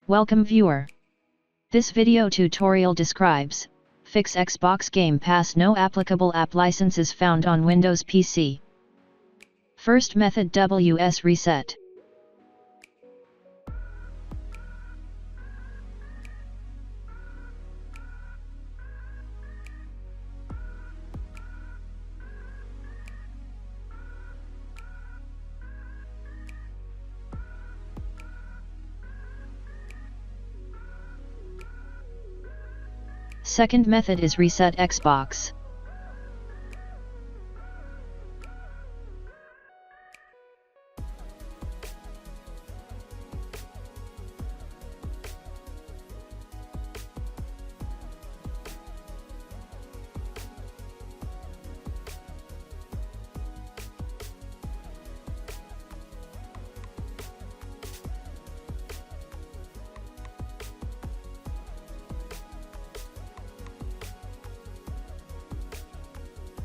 Welcome viewer. This video tutorial describes, fix Xbox Game Pass no applicable app licenses found on Windows PC. First method WS reset. Second method is reset Xbox.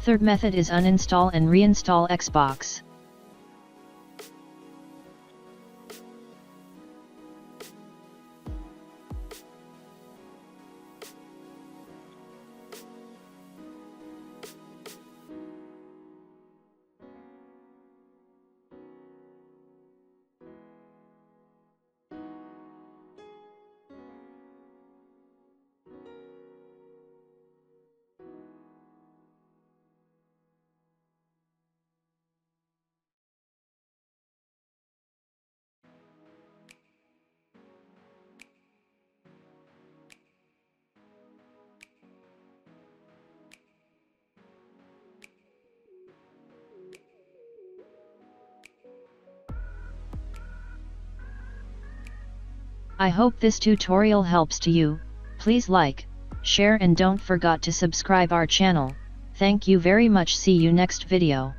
Third method is uninstall and reinstall Xbox. I hope this tutorial helps to you. Please like, share and don't forget to subscribe our channel. Thank you very much. See you next video.